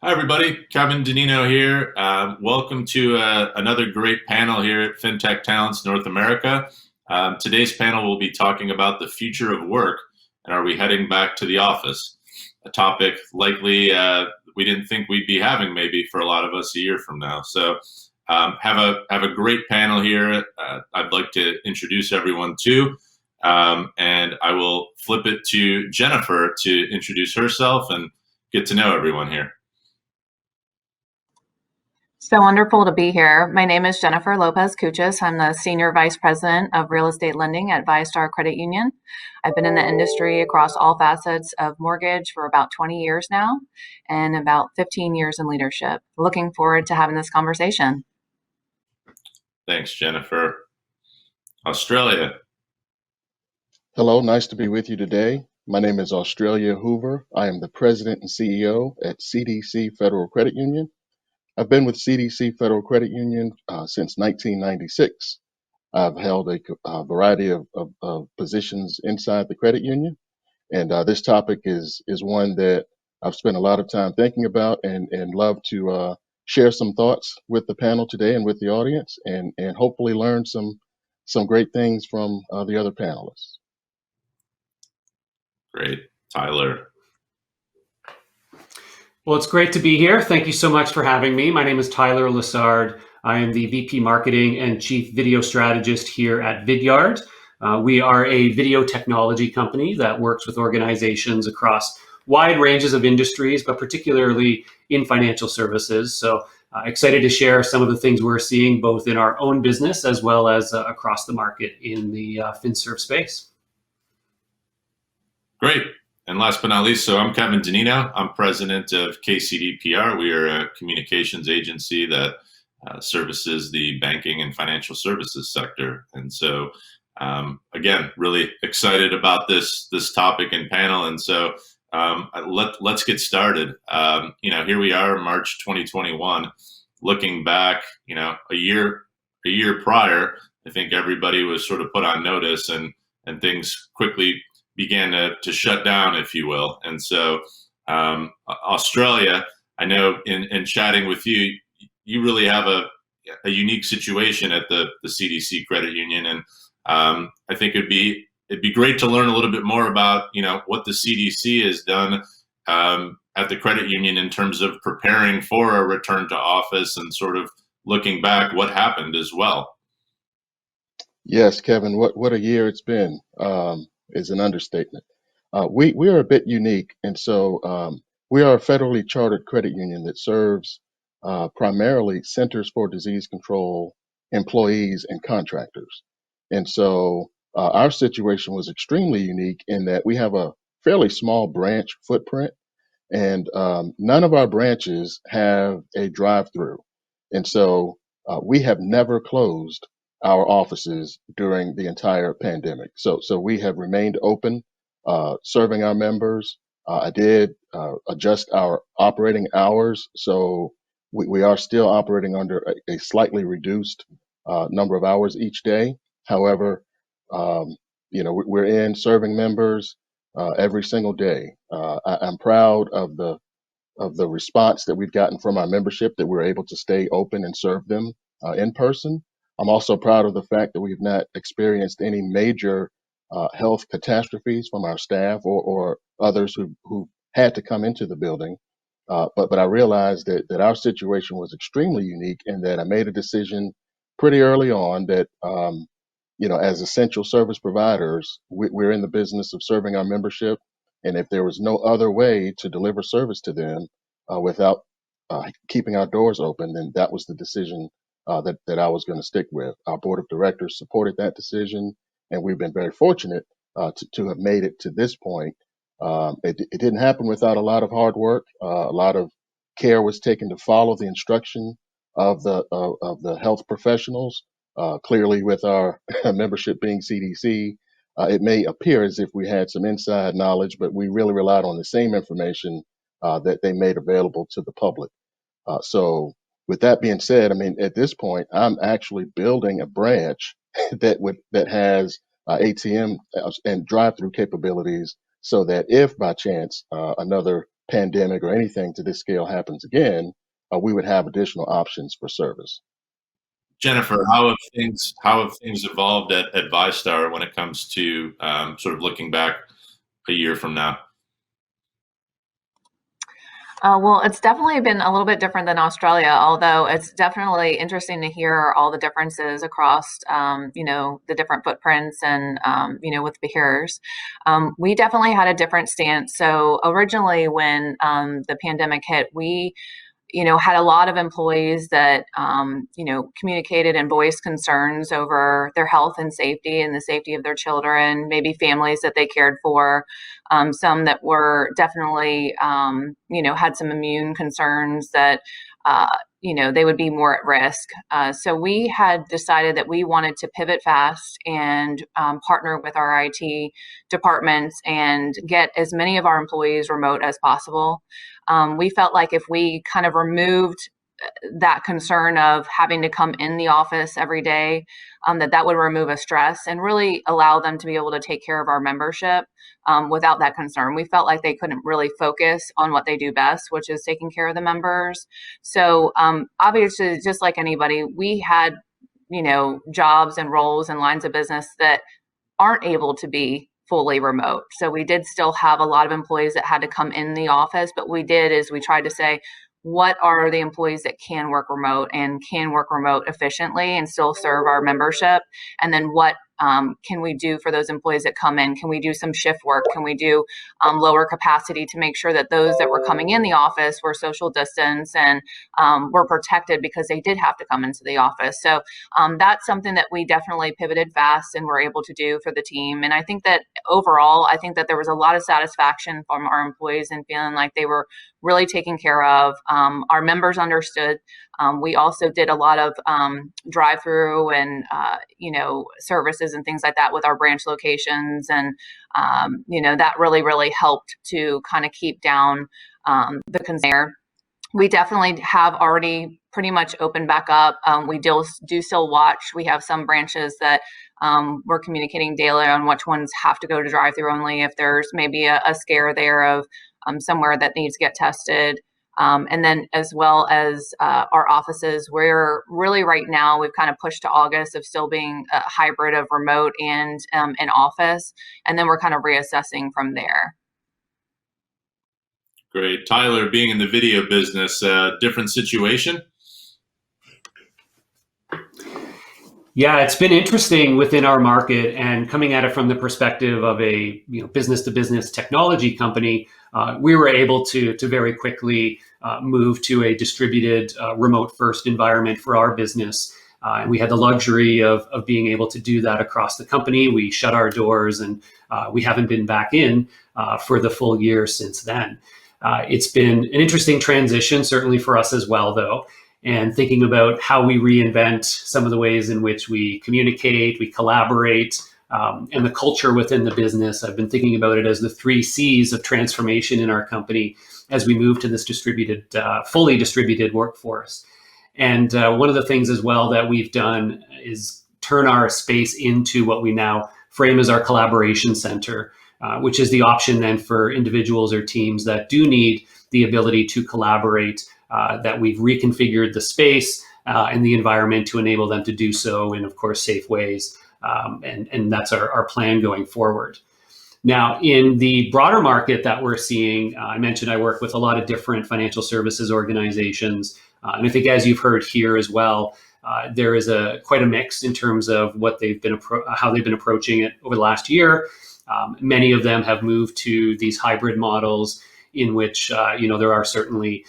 Hi, everybody. Kevin Danino here. Welcome to another great panel here at Fintech Talents North America. Today's panel will be talking about the future of work and are we heading back to the office? A topic likely we didn't think we'd be having maybe for a lot of us a year from now. So have a great panel here. I'd like to introduce everyone to, and I will flip it to Jennifer to introduce herself and get to know everyone here. So wonderful to be here. My name is Jennifer Lopez Cuchis. I'm the Senior Vice President of Real Estate Lending at ViStar Credit Union. I've been in the industry across all facets of mortgage for about 20 years now and about 15 years in leadership. Looking forward to having this conversation. Thanks, Jennifer. Australia. Hello, nice to be with you today. My name is Australia Hoover. I am the President and CEO at CDC Federal Credit Union. I've been with CDC Federal Credit Union since 1996. I've held a variety of positions inside the credit union, and this topic is one that I've spent a lot of time thinking about and love to share some thoughts with the panel today and with the audience, and hopefully learn some great things from the other panelists. Great. Tyler. Well, it's great to be here. Thank you so much for having me. My name is Tyler Lessard. I am the VP Marketing and Chief Video Strategist here at Vidyard. We are a video technology company that works with organizations across wide ranges of industries, but particularly in financial services. So excited to share some of the things we're seeing both in our own business as well as across the market in the FinServ space. Great. And last but not least, so I'm Kevin Danino. I'm president of KCD-PR. We are a communications agency that services the banking and financial services sector. And so, again, really excited about this topic and panel. And so let's get started. Here we are, March 2021. Looking back, a year prior, I think everybody was sort of put on notice, and things quickly began to shut down, if you will. And so Australia, I know in chatting with you, you really have a unique situation at the CDC Credit Union. And I think it'd be great to learn a little bit more about, what the CDC has done at the credit union in terms of preparing for a return to office and sort of looking back what happened as well. Yes, Kevin, what a year it's been. Is an understatement. We are a bit unique, and so we are a federally chartered credit union that serves primarily Centers for Disease Control employees and contractors. And so our situation was extremely unique in that we have a fairly small branch footprint, and none of our branches have a drive-through. And so we have never closed our offices during the entire pandemic. So we have remained open, serving our members. I did adjust our operating hours, so we are still operating under a slightly reduced number of hours each day. However, we're in serving members every single day. I'm proud of the response that we've gotten from our membership, that we're able to stay open and serve them in person. I'm also proud of the fact that we've not experienced any major health catastrophes from our staff or others who had to come into the building. But I realized that our situation was extremely unique, and that I made a decision pretty early on that, as essential service providers, we're in the business of serving our membership. And if there was no other way to deliver service to them without keeping our doors open, then that was the decision that I was going to stick with. Our board of directors supported that decision, and we've been very fortunate to have made it to this point. It didn't happen without a lot of hard work. A lot of care was taken to follow the instruction of the health professionals. Clearly, with our membership being CDC, it may appear as if we had some inside knowledge, but we really relied on the same information that they made available to the public. So with that being said, I mean, at this point, I'm actually building a branch that has ATM and drive-through capabilities, so that if by chance another pandemic or anything to this scale happens again, we would have additional options for service. Jennifer, how have things evolved at ViStar when it comes to sort of looking back a year from now? Well, it's definitely been a little bit different than Australia, although it's definitely interesting to hear all the differences across, the different footprints and, with the peers. We definitely had a different stance. So originally, when the pandemic hit, we had a lot of employees that, communicated and voiced concerns over their health and safety and the safety of their children, maybe families that they cared for. Some that were definitely, had some immune concerns that, they would be more at risk. So we had decided that we wanted to pivot fast and partner with our IT departments and get as many of our employees remote as possible. We felt like if we kind of removed that concern of having to come in the office every day, that would remove a stress and really allow them to be able to take care of our membership without that concern. We felt like they couldn't really focus on what they do best, which is taking care of the members. So obviously, just like anybody, we had, jobs and roles and lines of business that aren't able to be fully remote. So we did still have a lot of employees that had to come in the office, but we tried to say, what are the employees that can work remote and can work remote efficiently and still serve our membership? And then what can we do for those employees that come in? Can we do some shift work? Can we do lower capacity to make sure that those that were coming in the office were social distance and were protected because they did have to come into the office? So that's something that we definitely pivoted fast and were able to do for the team. And I think that overall, there was a lot of satisfaction from our employees and feeling like they were really taken care of. Our members understood. We also did a lot of drive-through and services and things like that with our branch locations, and that really helped to kind of keep down the concern. We definitely have already pretty much opened back up. We do still watch. We have some branches that we're communicating daily on which ones have to go to drive-through only if there's maybe a scare there of somewhere that needs to get tested. And then as well as our offices, we're really right now, we've kind of pushed to August of still being a hybrid of remote and in office. And then we're kind of reassessing from there. Great. Tyler, being in the video business, different situation? Yeah, it's been interesting within our market, and coming at it from the perspective of a business-to-business technology company, we were able to very quickly move to a distributed remote-first environment for our business. And we had the luxury of being able to do that across the company. We shut our doors, and we haven't been back in for the full year since then. It's been an interesting transition, certainly for us as well, though. And thinking about how we reinvent some of the ways in which we communicate, we collaborate, and the culture within the business. I've been thinking about it as the 3 C's of transformation in our company as we move to this fully distributed workforce. And one of the things as well that we've done is turn our space into what we now frame as our collaboration center, which is the option then for individuals or teams that do need the ability to collaborate, that we've reconfigured the space and the environment to enable them to do so in, of course, safe ways. And that's our plan going forward. Now, in the broader market that we're seeing, I mentioned I work with a lot of different financial services organizations. And I think as you've heard here as well, there is quite a mix in terms of what how they've been approaching it over the last year. Many of them have moved to these hybrid models in which there are certainly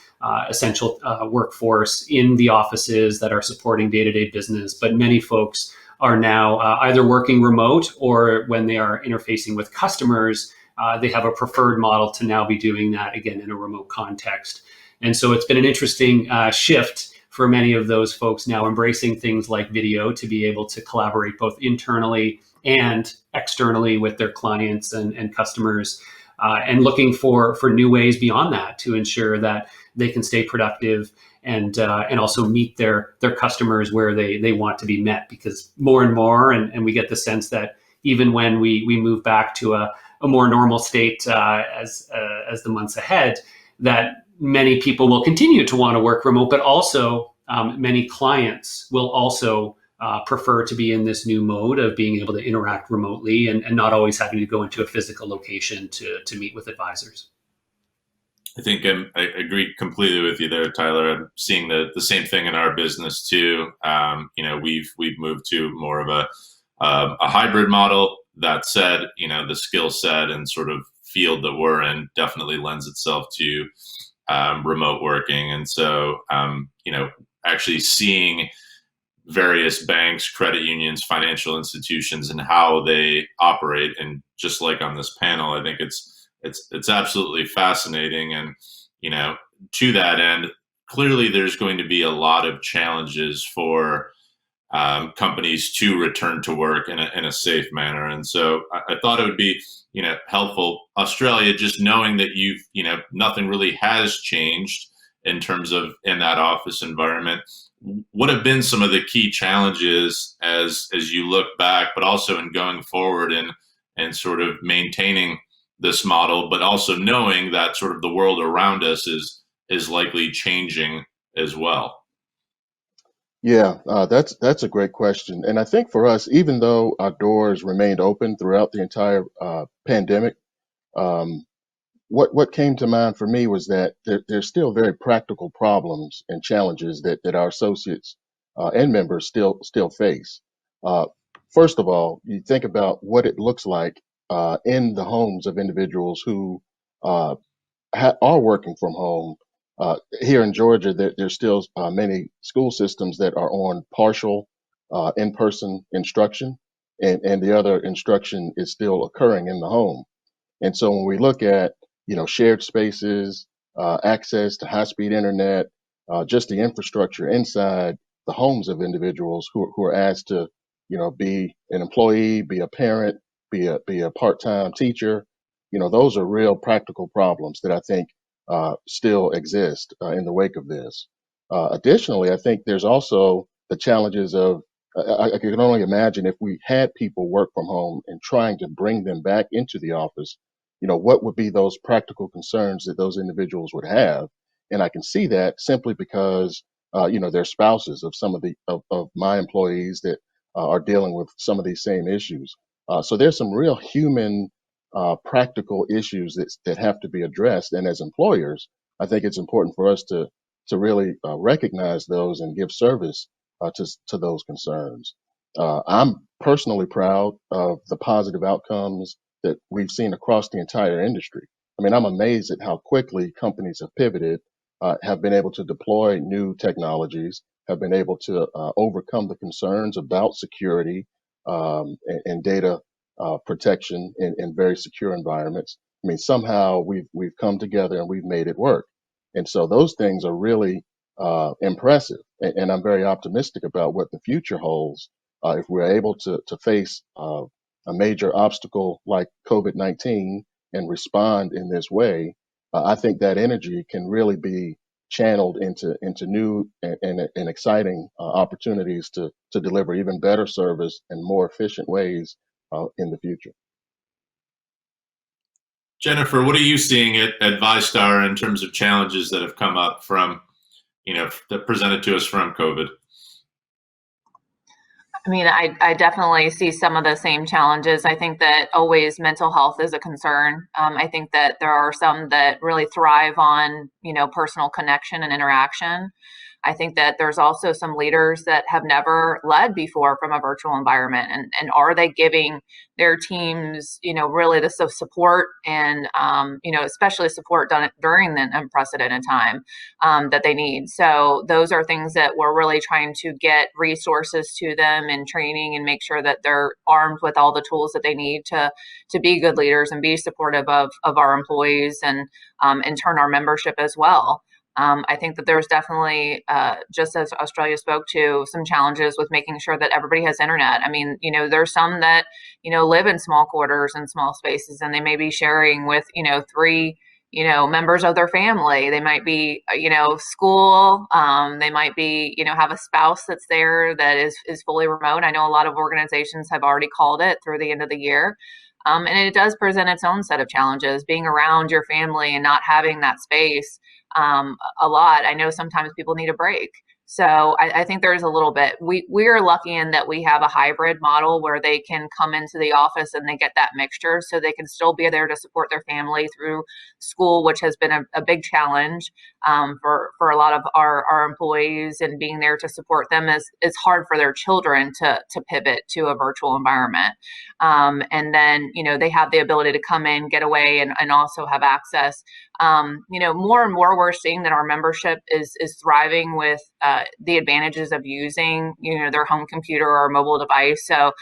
essential workforce in the offices that are supporting day-to-day business, but many folks are now either working remote, or when they are interfacing with customers, they have a preferred model to now be doing that again in a remote context. And so it's been an interesting shift for many of those folks now embracing things like video to be able to collaborate both internally and externally with their clients and customers, and looking for new ways beyond that to ensure that they can stay productive and also meet their customers where they want to be met. Because more and more, and we get the sense that even when we move back to a more normal state as the months ahead, that many people will continue to want to work remote, but also many clients will also prefer to be in this new mode of being able to interact remotely and not always having to go into a physical location to meet with advisors. I think I agree completely with you there, Tyler. I'm seeing the same thing in our business too. We've moved to more of a hybrid model. That said, the skill set and sort of field that we're in definitely lends itself to remote working. And so, actually seeing various banks, credit unions, financial institutions, and how they operate, and just like on this panel, I think it's absolutely fascinating. And to that end, clearly there's going to be a lot of challenges for companies to return to work in a safe manner. And so I thought it would be helpful, Australia, just knowing that nothing really has changed in terms of in that office environment. What have been some of the key challenges as you look back, but also in going forward and sort of maintaining this model, but also knowing that sort of the world around us is likely changing as well? Yeah, that's a great question. And I think for us, even though our doors remained open throughout the entire pandemic, um, what came to mind for me was that there's still very practical problems and challenges that our associates and members still face. Uh, First of all, you think about what it looks like in the homes of individuals who uh, are working from home. Here in Georgia, there's still many school systems that are on partial in-person instruction, and the other instruction is still occurring in the home. And so when we look at, shared spaces, access to high-speed internet, just the infrastructure inside the homes of individuals who are asked to, be an employee, be a parent, be a part-time teacher, those are real practical problems that I think still exist in the wake of this. Additionally, I think there's also the challenges of I can only imagine if we had people work from home and trying to bring them back into the office, what would be those practical concerns that those individuals would have? And I can see that simply because, they're spouses of some of my employees that are dealing with some of these same issues. So there's some real human, practical issues that have to be addressed. And as employers, I think it's important for us to really recognize those and give service to those concerns. I'm personally proud of the positive outcomes that we've seen across the entire industry. I mean, I'm amazed at how quickly companies have pivoted, have been able to deploy new technologies, have been able to overcome the concerns about security and data protection in very secure environments. I mean, somehow we've come together and we've made it work. And so those things are really impressive. And I'm very optimistic about what the future holds if we're able to face a major obstacle like COVID-19 and respond in this way. I think that energy can really be channeled into new and exciting opportunities to deliver even better service and more efficient ways in the future. Jennifer, what are you seeing at ViStar in terms of challenges that have come up from, that presented to us from COVID? I mean, I definitely see some of the same challenges. I think that always mental health is a concern. I think that there are some that really thrive on, personal connection and interaction. I think that there's also some leaders that have never led before from a virtual environment. And are they giving their teams, really the support and, especially support done during the unprecedented time that they need. So those are things that we're really trying to get resources to them and training and make sure that they're armed with all the tools that they need to be good leaders and be supportive of our employees and in turn our membership as well. I think that there's definitely, just as Australia spoke to, some challenges with making sure that everybody has internet. I mean, there's some that, live in small quarters and small spaces, and they may be sharing with, three, members of their family. They might be, school. They might be, have a spouse that's there that is fully remote. I know a lot of organizations have already called it through the end of the year. And it does present its own set of challenges, being around your family and not having that space a lot. I know sometimes people need a break. So I think there's a little bit. We are lucky in that we have a hybrid model where they can come into the office and they get that mixture, so they can still be there to support their family through school, which has been a big challenge for a lot of our employees, and being there to support them is hard for their children to pivot to a virtual environment. And then they have the ability to come in, get away, and also have access. More and more we're seeing that our membership is thriving with the advantages of using their home computer or mobile device. So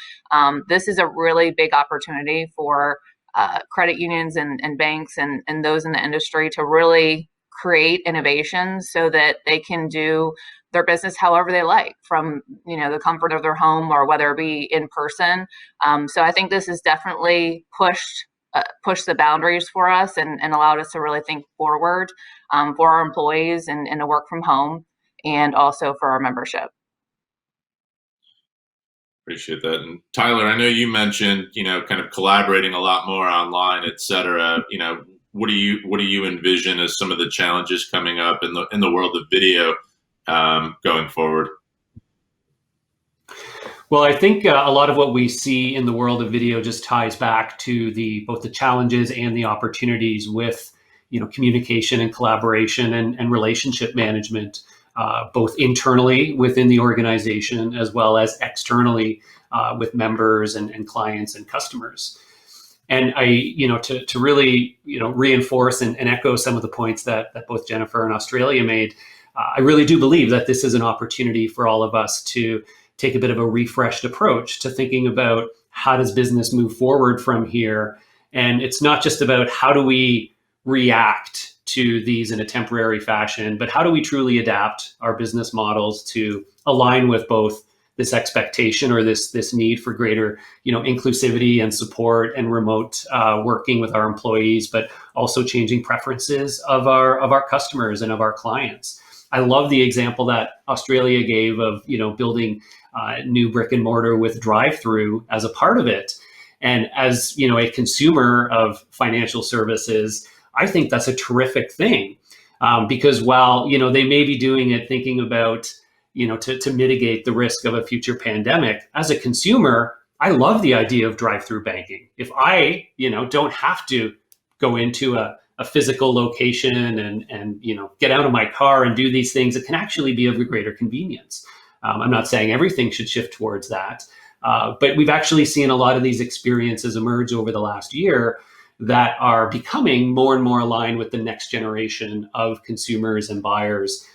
this is a really big opportunity for credit unions and banks and those in the industry to really create innovations so that they can do their business however they like, from the comfort of their home or whether it be in person. So I think this has definitely pushed the boundaries for us and allowed us to really think forward for our employees and to work from home, and also for our membership. Appreciate that. And Tyler, I know you mentioned, kind of collaborating a lot more online, et cetera. What do you envision as some of the challenges coming up in the world of video going forward? Well, I think a lot of what we see in the world of video just ties back to both the challenges and the opportunities with communication and collaboration and relationship management, both internally within the organization as well as externally with members and clients and customers. And to really reinforce and echo some of the points that both Jennifer and Australia made, I really do believe that this is an opportunity for all of us to take a bit of a refreshed approach to thinking about how does business move forward from here. And it's not just about how do we react to these in a temporary fashion, but how do we truly adapt our business models to align with both this expectation or this need for greater inclusivity and support and remote working with our employees, but also changing preferences of our customers and of our clients. I love the example that Australia gave of building new brick and mortar with drive-through as a part of it. And as a consumer of financial services, I think that's a terrific thing because while they may be doing it thinking about to mitigate the risk of a future pandemic, as a consumer, I love the idea of drive-through banking. If I don't have to go into a physical location and get out of my car and do these things, it can actually be of a greater convenience. I'm not saying everything should shift towards that, but we've actually seen a lot of these experiences emerge over the last year that are becoming more and more aligned with the next generation of consumers and buyers,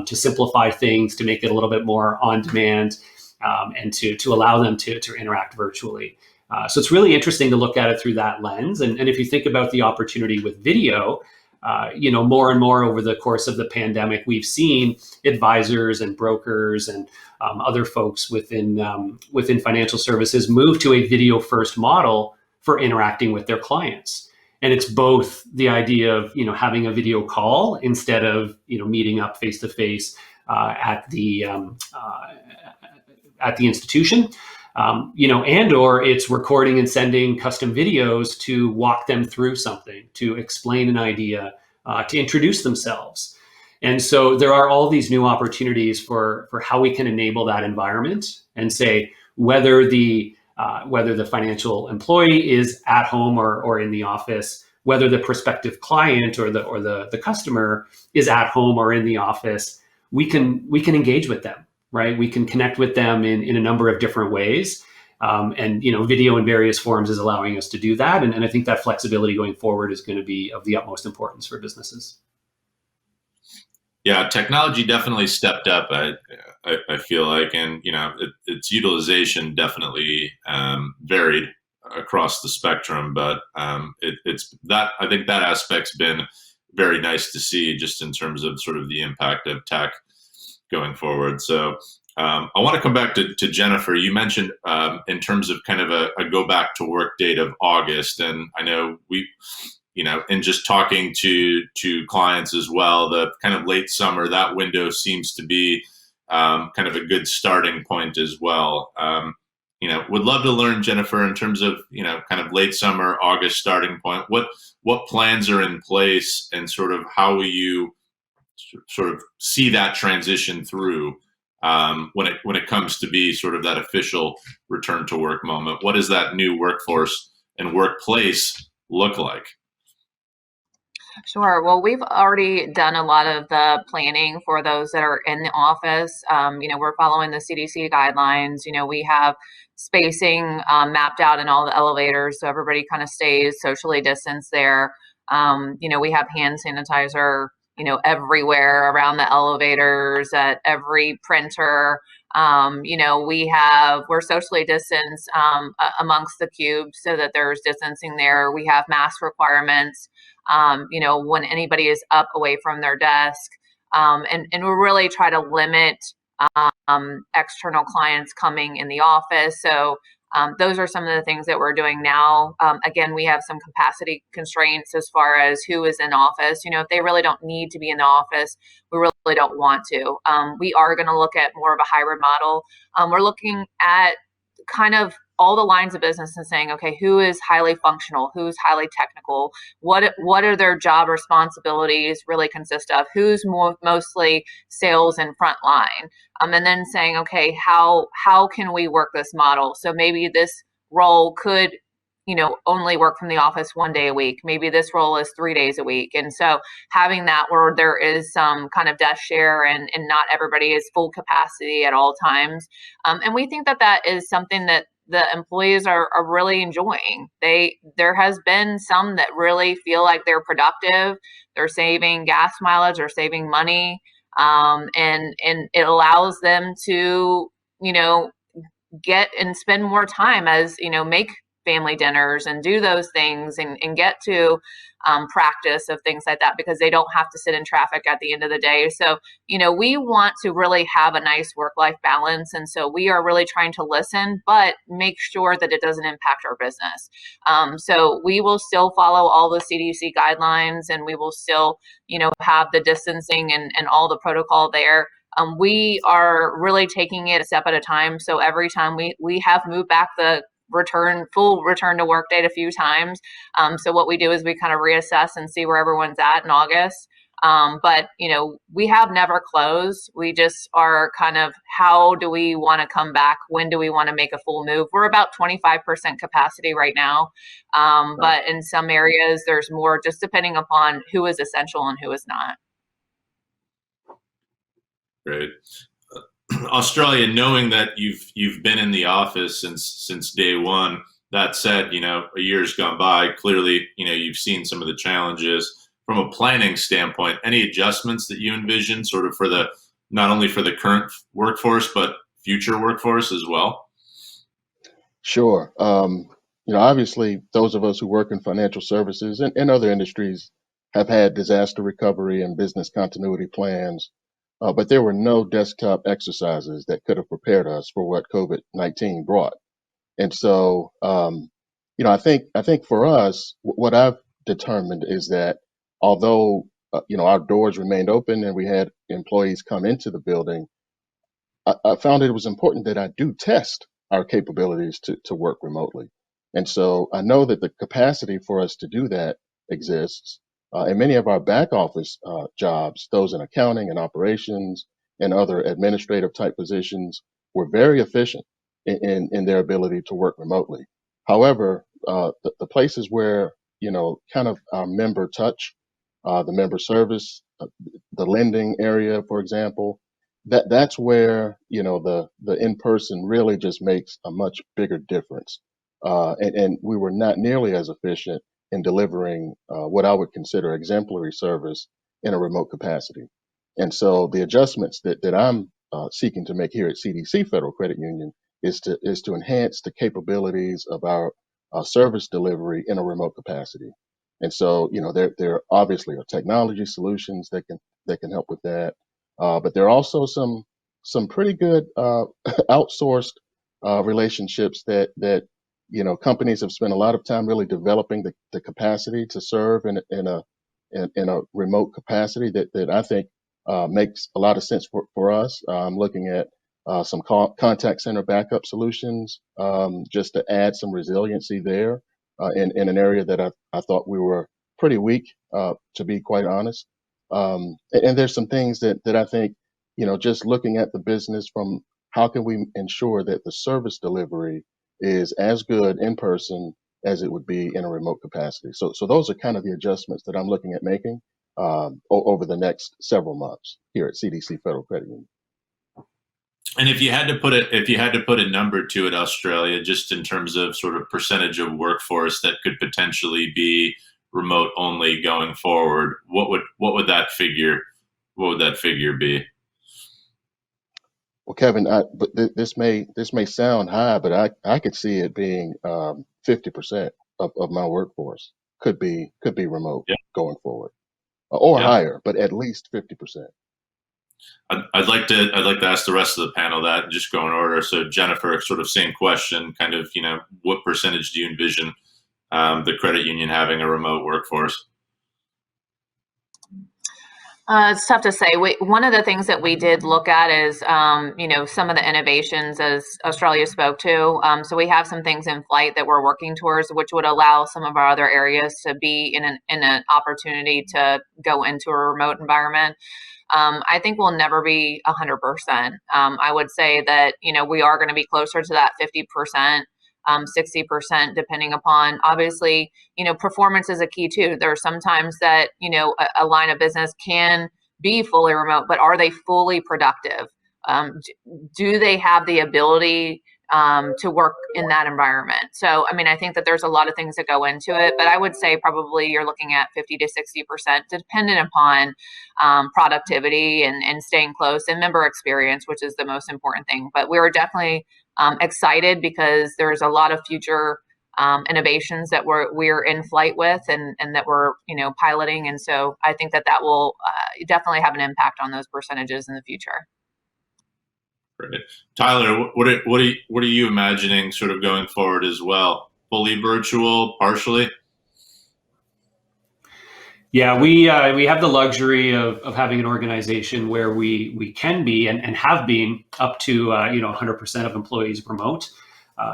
to simplify things, to make it a little bit more on demand, and to allow them to interact virtually. So it's really interesting to look at it through that lens. And if you think about the opportunity with video, more and more over the course of the pandemic, we've seen advisors and brokers and other folks within financial services move to a video first model for interacting with their clients. And it's both the idea of having a video call instead of meeting up face to face at the institution, and or it's recording and sending custom videos to walk them through something, to explain an idea, to introduce themselves. And so there are all these new opportunities for how we can enable that environment and say whether the financial employee is at home or in the office, whether the prospective client or the customer is at home or in the office, we can engage with them, right? We can connect with them in a number of different ways. And video in various forms is allowing us to do that. And I think that flexibility going forward is going to be of the utmost importance for businesses. Yeah, technology definitely stepped up. I feel like, and its utilization definitely varied across the spectrum. But it's that I think that aspect's been very nice to see, just in terms of sort of the impact of tech going forward. So I want to come back to Jennifer. You mentioned in terms of kind of a go back to work date of August, and I know in just talking to clients as well, the kind of late summer, that window seems to be kind of a good starting point as well. would love to learn, Jennifer, in terms of, kind of late summer, August starting point, what plans are in place, and sort of how will you sort of see that transition through when it comes to be sort of that official return to work moment? What does that new workforce and workplace look like? Sure. Well, we've already done a lot of the planning for those that are in the office. We're following the CDC guidelines. We have spacing mapped out in all the elevators, so everybody kind of stays socially distanced there. We have hand sanitizer, everywhere around the elevators, at every printer. We're socially distanced amongst the cubes so that there's distancing there. We have mask requirements when anybody is up away from their desk. And we really try to limit external clients coming in the office. So those are some of the things that we're doing now. Again, we have some capacity constraints as far as who is in office. If they really don't need to be in the office, we really don't want to. We are going to look at more of a hybrid model. We're looking at kind of all the lines of business and saying, okay, who is highly functional, who's highly technical, what are their job responsibilities really consist of, who's mostly sales and frontline, and then saying, okay, how can we work this model? So maybe this role could only work from the office 1 day a week. Maybe this role is 3 days a week. And so having that where there is some kind of desk share and not everybody is full capacity at all times. And we think that is something that the employees are really enjoying. There has been some that really feel like they're productive, they're saving gas mileage, they're saving money, and it allows them to, get and spend more time as, make family dinners and do those things and get to practice of things like that, because they don't have to sit in traffic at the end of the day. So, we want to really have a nice work-life balance. And so we are really trying to listen, but make sure that it doesn't impact our business. So we will still follow all the CDC guidelines, and we will still, have the distancing and all the protocol there. We are really taking it a step at a time. So every time we have moved back the full return to work date a few times. So what we do is we kind of reassess and see where everyone's at in August. But we have never closed. We just are kind of, how do we want to come back? When do we want to make a full move? We're about 25% capacity right now. But in some areas there's more, just depending upon who is essential and who is not. Great. Australia, knowing that you've been in the office since day one. That said, a year's gone by. Clearly, you've seen some of the challenges from a planning standpoint. Any adjustments that you envision, sort of not only for the current workforce but future workforce as well? Sure. Obviously, those of us who work in financial services and other industries have had disaster recovery and business continuity plans. But there were no desktop exercises that could have prepared us for what COVID-19 brought. And so, I think for us, what I've determined is that although, our doors remained open and we had employees come into the building, I found it was important that I do test our capabilities to work remotely. And so I know that the capacity for us to do that exists. And many of our back office jobs, those in accounting and operations and other administrative type positions, were very efficient in their ability to work remotely. However, the places where, kind of our member touch, the member service, the lending area, for example, that's where, the in-person really just makes a much bigger difference. And we were not nearly as efficient in delivering what I would consider exemplary service in a remote capacity. And so the adjustments that I'm seeking to make here at CDC Federal Credit Union is to enhance the capabilities of our service delivery in a remote capacity. And so, there obviously are technology solutions that can help with that. But there are also some pretty good outsourced relationships that companies have spent a lot of time really developing the capacity to serve in a remote capacity that I think makes a lot of sense for us. I'm looking at some contact center backup solutions, just to add some resiliency there in an area that I thought we were pretty weak, to be quite honest. And there's some things that I think, just looking at the business from how can we ensure that the service delivery is as good in person as it would be in a remote capacity. So those are kind of the adjustments that I'm looking at making over the next several months here at CDC Federal Credit Union. And if you had to put a number to it, Australia, just in terms of sort of percentage of workforce that could potentially be remote only going forward, what would that figure be? Well, Kevin, this may sound high, but I could see it being 50% of my workforce could be remote Yeah. going forward, or Yeah. higher, but at least 50%. I'd like to ask the rest of the panel that and just go in order. So Jennifer, sort of same question, kind of, what percentage do you envision the credit union having a remote workforce? It's tough to say. One of the things that we did look at is, some of the innovations as Australia spoke to. So we have some things in flight that we're working towards, which would allow some of our other areas to be in an opportunity to go into a remote environment. I think we'll never be 100%. I would say that, we are going to be closer to that 50%. 60%, depending upon, obviously, performance is a key too. There are sometimes that, a line of business can be fully remote, but are they fully productive? Do they have the ability to work in that environment? So, I think that there's a lot of things that go into it, but I would say probably you're looking at 50 to 60%, dependent upon productivity and staying close and member experience, which is the most important thing. But we were definitely excited because there's a lot of future innovations that we're in flight with and that we're piloting, and so I think that will definitely have an impact on those percentages in the future. Great. Tyler, what are you imagining sort of going forward as well? Fully virtual, partially? Yeah, we have the luxury of having an organization where we can be and have been up to 100% of employees remote.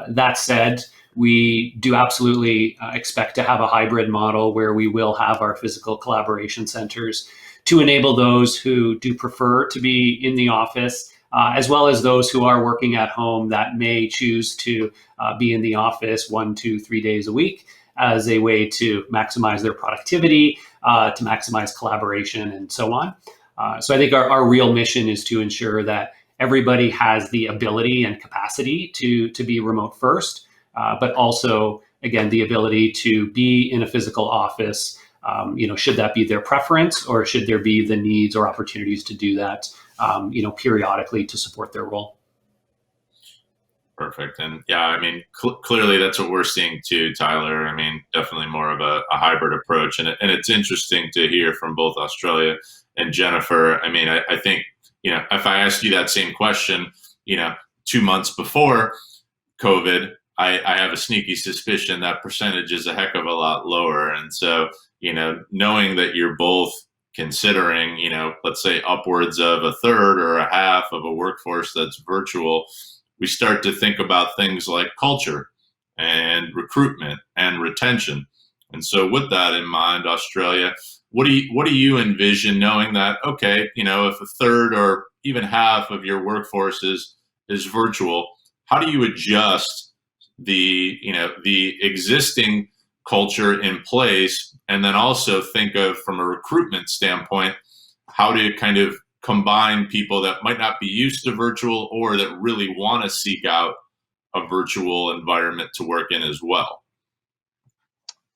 That said, we do absolutely expect to have a hybrid model where we will have our physical collaboration centers to enable those who do prefer to be in the office, as well as those who are working at home that may choose to be in the office 1, 2, 3 days a week as a way to maximize their productivity, to maximize collaboration, and so on. So I think our real mission is to ensure that everybody has the ability and capacity to be remote first, but also, again, the ability to be in a physical office, should that be their preference, or should there be the needs or opportunities to do that, periodically to support their role. Perfect. And yeah, clearly that's what we're seeing too, Tyler. Definitely more of a hybrid approach. And it's interesting to hear from both Australia and Jennifer. I think, if I asked you that same question, 2 months before COVID, I have a sneaky suspicion that percentage is a heck of a lot lower. And so, knowing that you're both considering, let's say upwards of a third or a half of a workforce that's virtual, we start to think about things like culture and recruitment and retention. And so with that in mind, Australia, what do you envision, knowing that, okay, if a third or even half of your workforce is virtual, how do you adjust the existing culture in place, and then also think of, from a recruitment standpoint, how to kind of combine people that might not be used to virtual or that really want to seek out a virtual environment to work in as well?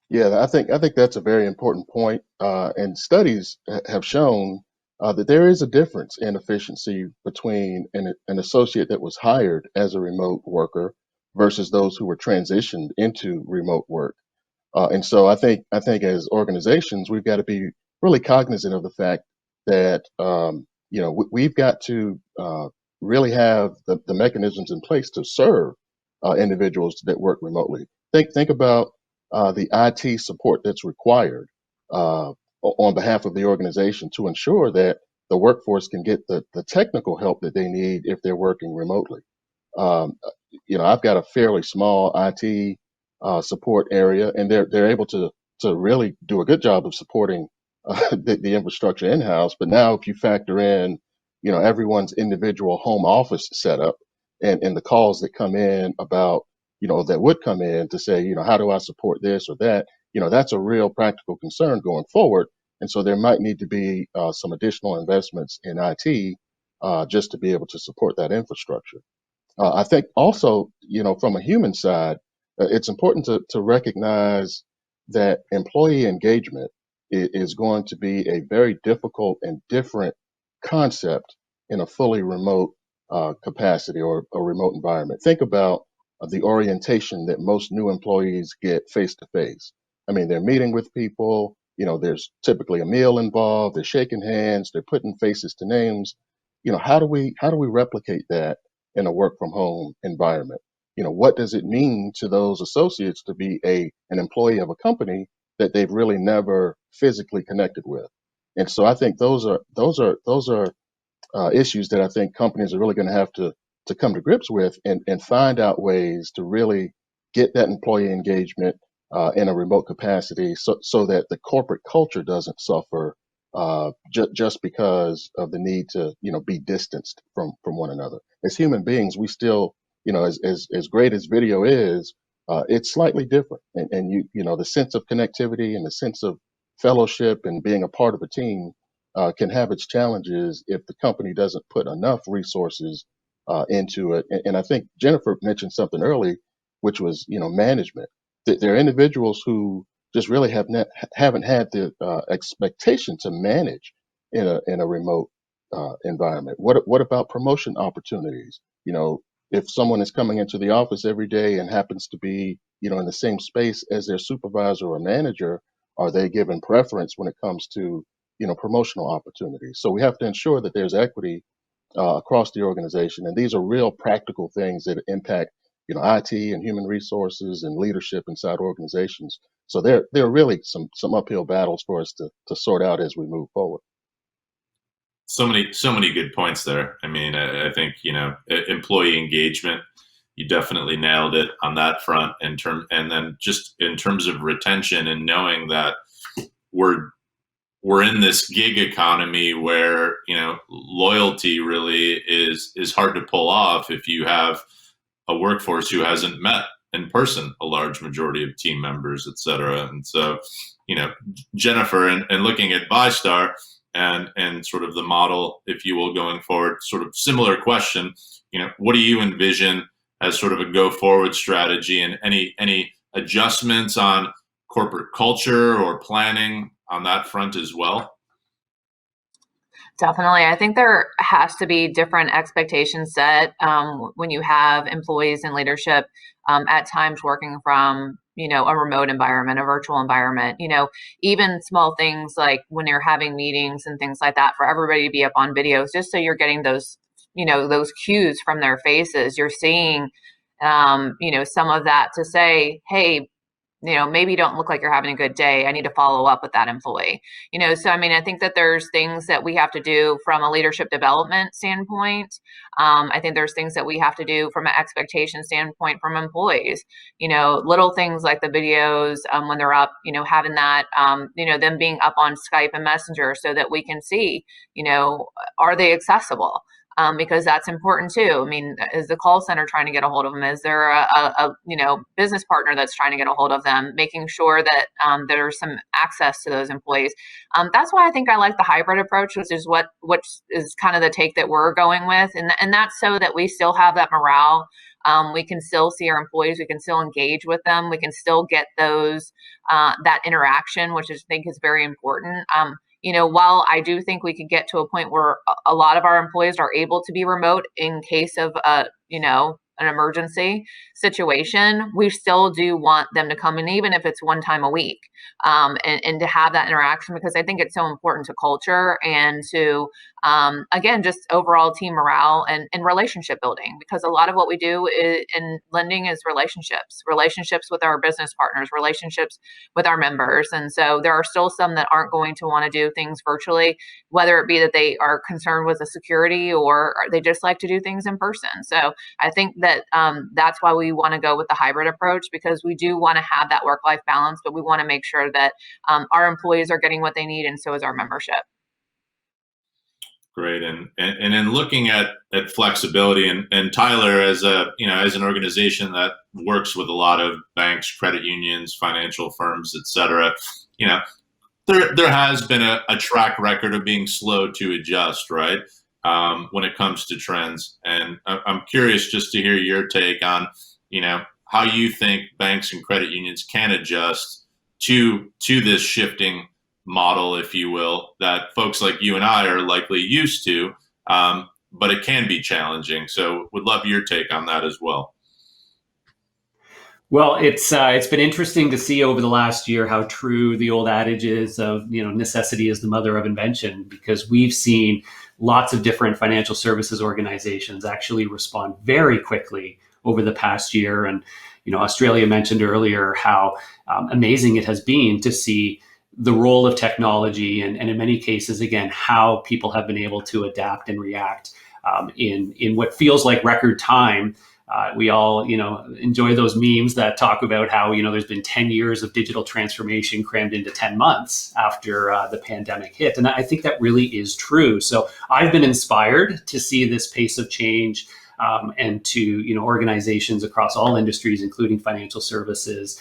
Yeah, I think that's a very important point. And studies have shown that there is a difference in efficiency between an associate that was hired as a remote worker versus those who were transitioned into remote work. And so I think as organizations, we've got to be really cognizant of the fact that we've got to really have the mechanisms in place to serve individuals that work remotely. Think about the IT support that's required on behalf of the organization to ensure that the workforce can get the technical help that they need if they're working remotely. Um, I've got a fairly small IT support area, and they're able to really do a good job of supporting the infrastructure in house. But now, if you factor in, everyone's individual home office setup and the calls that come in about, that would come in to say, how do I support this or that? That's a real practical concern going forward. And so there might need to be some additional investments in IT just to be able to support that infrastructure. I think also, from a human side, it's important to recognize that employee engagement is going to be a very difficult and different concept in a fully remote capacity or a remote environment. Think about the orientation that most new employees get face to face. I mean, they're meeting with people, there's typically a meal involved, they're shaking hands, they're putting faces to names. How do we replicate that in a work from home environment? What does it mean to those associates to be an employee of a company that they've really never physically connected with? And so I think those are issues that I think companies are really going to have to come to grips with and find out ways to really get that employee engagement in a remote capacity, so that the corporate culture doesn't suffer just because of the need to be distanced from one another. As human beings, we still, as great as video is, it's slightly different, and the sense of connectivity and the sense of fellowship and being a part of a team can have its challenges if the company doesn't put enough resources into it. And I think Jennifer mentioned something early, which was management. There are individuals who just really haven't had the expectation to manage in a remote environment. What about promotion opportunities? If someone is coming into the office every day and happens to be in the same space as their supervisor or manager, are they given preference when it comes to promotional opportunities? So we have to ensure that there's equity across the organization, and these are real practical things that impact IT and human resources and leadership inside organizations. So there are really some uphill battles for us to sort out as we move forward. So many good points there. I mean, I think employee engagement, you definitely nailed it on that front. And then just in terms of retention and knowing that we're in this gig economy where loyalty really is hard to pull off if you have a workforce who hasn't met in person a large majority of team members, et cetera. And so, Jennifer, and looking at ViStar and sort of the model, if you will, going forward, sort of similar question, what do you envision as sort of a go forward strategy, and any adjustments on corporate culture or planning on that front as well? Definitely. I think there has to be different expectations set when you have employees in leadership at times working from, a remote environment, a virtual environment, even small things like when you're having meetings and things like that, for everybody to be up on videos, just so you're getting those, those cues from their faces. You're seeing, some of that to say, hey, maybe you don't look like you're having a good day. I need to follow up with that employee. So I mean, I think that there's things that we have to do from a leadership development standpoint. I think there's things that we have to do from an expectation standpoint from employees. Little things like the videos when they're up, having that, them being up on Skype and Messenger so that we can see, are they accessible? Because that's important too. I mean, is the call center trying to get a hold of them? Is there a business partner that's trying to get a hold of them? Making sure that there's some access to those employees. That's why I think I like the hybrid approach, which is kind of the take that we're going with, and that's so that we still have that morale. We can still see our employees. We can still engage with them. We can still get those that interaction, which I think is very important. While I do think we could get to a point where a lot of our employees are able to be remote in case of, an an emergency situation, we still do want them to come in, even if it's one time a week, and to have that interaction, because I think it's so important to culture and to, again, just overall team morale and relationship building, because a lot of what we do in lending is relationships with our business partners, relationships with our members. And so there are still some that aren't going to want to do things virtually, whether it be that they are concerned with the security or they just like to do things in person. So I think that that's why we want to go with the hybrid approach, because we do want to have that work-life balance, but we want to make sure that our employees are getting what they need, and so is our membership. Great. And in looking at flexibility, and Tyler, as as an organization that works with a lot of banks, credit unions, financial firms, et cetera, there has been a track record of being slow to adjust, right? When it comes to trends. And I'm curious just to hear your take on, how you think banks and credit unions can adjust to this shifting model, if you will, that folks like you and I are likely used to, but it can be challenging. So would love your take on that as well. Well, it's been interesting to see over the last year how true the old adage is of, necessity is the mother of invention, because we've seen lots of different financial services organizations actually respond very quickly over the past year. And, Australia mentioned earlier how amazing it has been to see the role of technology and in many cases, again, how people have been able to adapt and react in what feels like record time. We all, enjoy those memes that talk about how, there's been 10 years of digital transformation crammed into 10 months after the pandemic hit. And I think that really is true. So I've been inspired to see this pace of change and to, organizations across all industries, including financial services,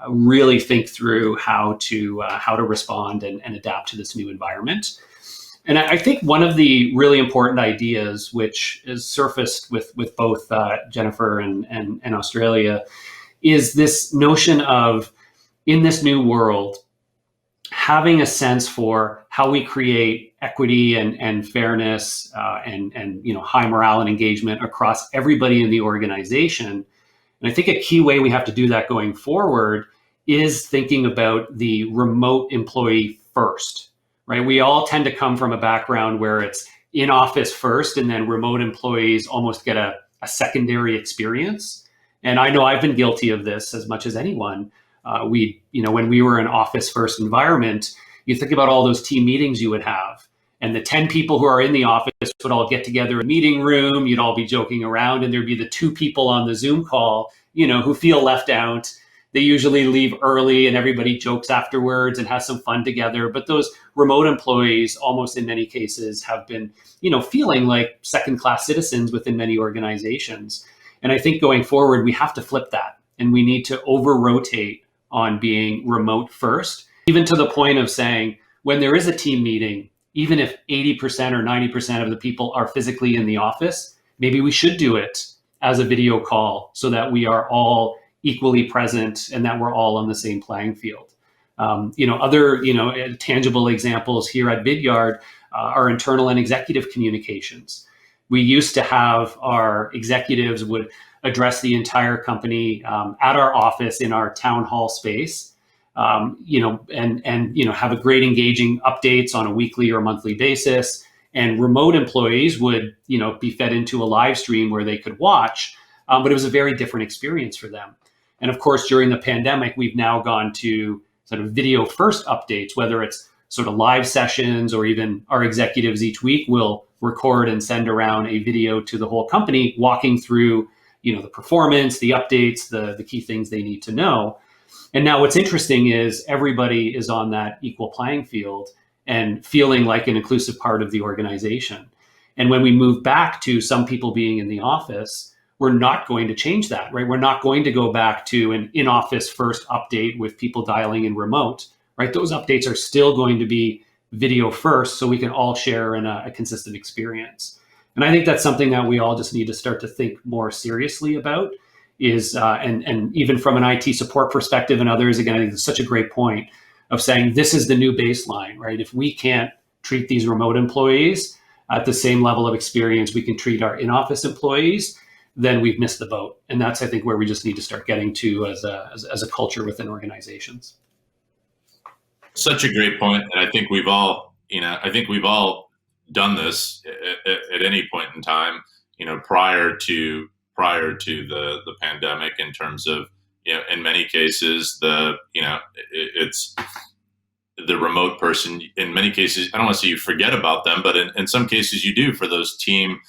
really think through how to respond and adapt to this new environment. And I think one of the really important ideas, which is surfaced with both Jennifer and Australia, is this notion of, in this new world, having a sense for how we create equity and fairness and high morale and engagement across everybody in the organization. And I think a key way we have to do that going forward is thinking about the remote employee first, right? We all tend to come from a background where it's in office first, and then remote employees almost get a secondary experience. And I know I've been guilty of this as much as anyone. When we were an office first environment, you think about all those team meetings you would have, and the 10 people who are in the office would all get together in a meeting room. You'd all be joking around, and there'd be the 2 people on the Zoom call, who feel left out. They usually leave early and everybody jokes afterwards and has some fun together. But those remote employees, almost in many cases, have been, feeling like second-class citizens within many organizations. And I think going forward, we have to flip that, and we need to over-rotate on being remote first, even to the point of saying, when there is a team meeting, even if 80% or 90% of the people are physically in the office, maybe we should do it as a video call so that we are all equally present and that we're all on the same playing field. Other tangible examples here at Vidyard are internal and executive communications. We used to have our executives would address the entire company at our office in our town hall space, and have a great engaging updates on a weekly or monthly basis. And remote employees would be fed into a live stream where they could watch, but it was a very different experience for them. And of course, during the pandemic, we've now gone to sort of video first updates, whether it's sort of live sessions or even our executives each week will record and send around a video to the whole company, walking through, the performance, the updates, the key things they need to know. And now what's interesting is everybody is on that equal playing field and feeling like an inclusive part of the organization. And when we move back to some people being in the office, we're not going to change that, right? We're not going to go back to an in-office first update with people dialing in remote, right? Those updates are still going to be video first, so we can all share in a consistent experience. And I think that's something that we all just need to start to think more seriously about is, and even from an IT support perspective and others, again, I think it's such a great point of saying this is the new baseline, right? If we can't treat these remote employees at the same level of experience we can treat our in-office employees, then we've missed the boat. And that's, I think, where we just need to start getting to as a culture within organizations. Such a great point, and I think we've all, done this at any point in time, prior to the pandemic, in terms of, in many cases it's the remote person. In many cases, I don't want to say you forget about them, but in some cases you do, for those team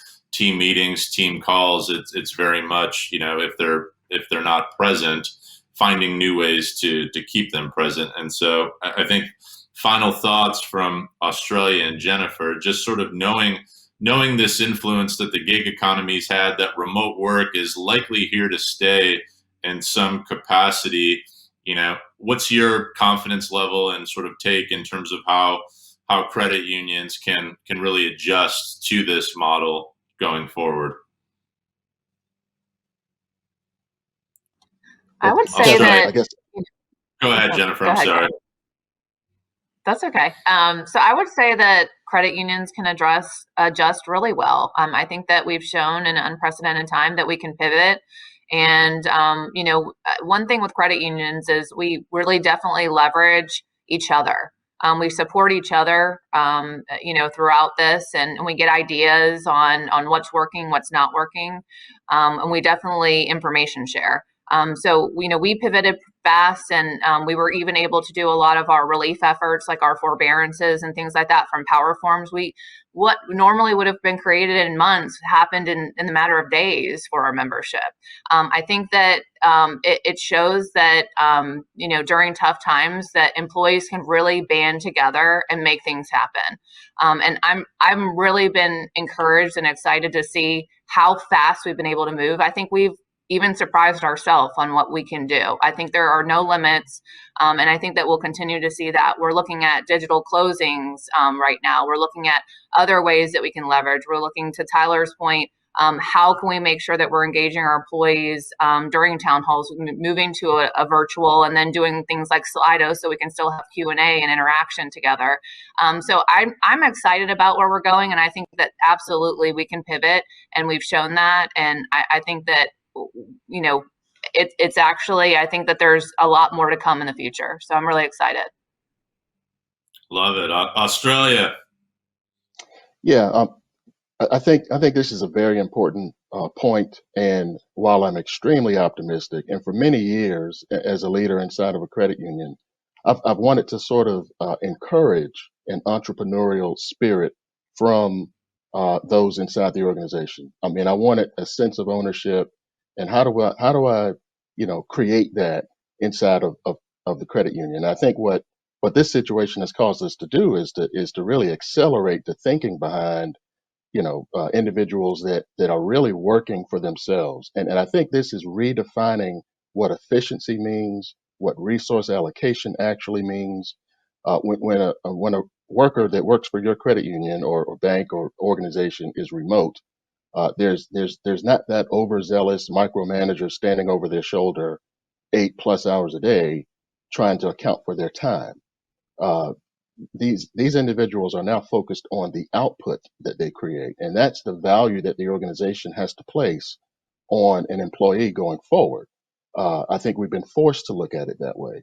meetings, team calls. It's very much, if they're not present, finding new ways to keep them present. And so I think final thoughts from Australia and Jennifer, just sort of knowing this influence that the gig economy's had, that remote work is likely here to stay in some capacity. What's your confidence level and sort of take in terms of how credit unions can really adjust to this model going forward? I would say Australia. that. I guess. Go ahead, Jennifer. Go I'm ahead. sorry. That's okay. So I would say that credit unions can adjust really well. I think that we've shown in an unprecedented time that we can pivot. And, one thing with credit unions is we really definitely leverage each other. We support each other, throughout this, and we get ideas on what's working, what's not working. And we definitely information share. So, we pivoted fast, and we were even able to do a lot of our relief efforts, like our forbearances and things like that, from power forms. What normally would have been created in months happened in the matter of days for our membership. I think that it shows that, during tough times, that employees can really band together and make things happen. And I'm really been encouraged and excited to see how fast we've been able to move. I think we've even surprised ourselves on what we can do. I think there are no limits, and I think that we'll continue to see that. We're looking at digital closings right now. We're looking at other ways that we can leverage. We're looking, to Tyler's point, how can we make sure that we're engaging our employees during town halls, moving to a virtual, and then doing things like Slido so we can still have Q&A and interaction together. So I'm excited about where we're going, and I think that absolutely we can pivot, and we've shown that. And I think that, it's actually, I think that there's a lot more to come in the future. So I'm really excited. Love it. Australia. Yeah, I think this is a very important point. And while I'm extremely optimistic, and for many years as a leader inside of a credit union, I've wanted to sort of encourage an entrepreneurial spirit from those inside the organization. I mean, I wanted a sense of ownership, and how do I create that inside of the credit union? I think what this situation has caused us to do is to really accelerate the thinking behind individuals that are really working for themselves. And I think this is redefining what efficiency means, what resource allocation actually means. When a worker that works for your credit union or bank or organization is remote, there's not that overzealous micromanager standing over their shoulder 8+ hours a day trying to account for their time. Uh, these individuals are now focused on the output that they create, and that's the value that the organization has to place on an employee going forward. I think we've been forced to look at it that way,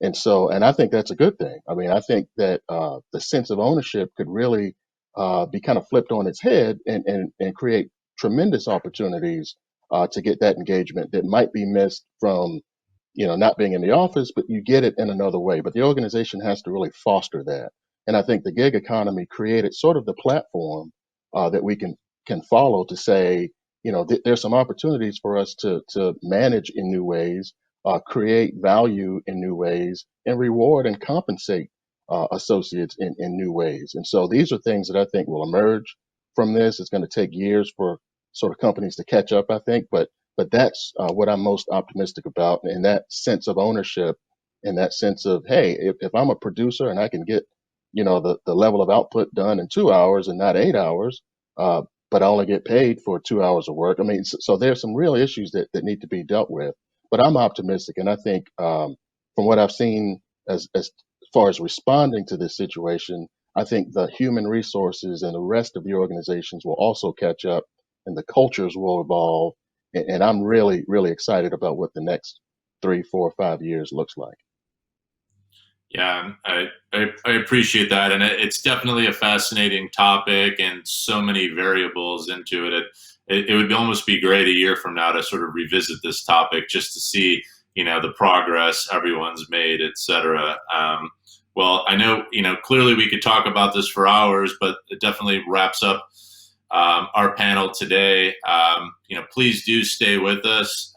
and I think that's a good thing. I mean, I think that the sense of ownership could really be kind of flipped on its head and create tremendous opportunities to get that engagement that might be missed from not being in the office, but you get it in another way. But the organization has to really foster that. And I think the gig economy created sort of the platform that we can follow to say, there's some opportunities for us to manage in new ways, create value in new ways, and reward and compensate associates in new ways. And so these are things that I think will emerge from this. It's going to take years for sort of companies to catch up, I think, but that's what I'm most optimistic about, and that sense of ownership, and that sense of, hey, if I'm a producer and I can get, the level of output done in 2 hours and not 8 hours, but I only get paid for 2 hours of work. I mean, so there's some real issues that need to be dealt with. But I'm optimistic, and I think from what I've seen as far as responding to this situation, I think the human resources and the rest of the organizations will also catch up, and the cultures will evolve, and I'm really, really excited about what the next 3, 4, 5 years looks like. Yeah, I appreciate that, and it's definitely a fascinating topic, and so many variables into it. It would almost be great a year from now to sort of revisit this topic just to see, the progress everyone's made, et cetera. Well, I know, clearly we could talk about this for hours, but it definitely wraps up our panel today. Please do stay with us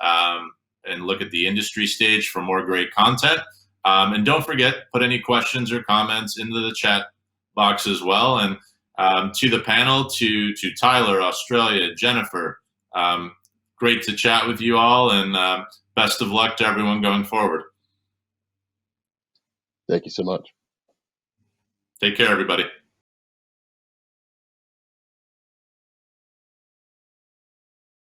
and look at the industry stage for more great content. And don't forget, put any questions or comments into the chat box as well. And to the panel, to Tyler, Australia, Jennifer, great to chat with you all, and best of luck to everyone going forward. Thank you so much. Take care, everybody.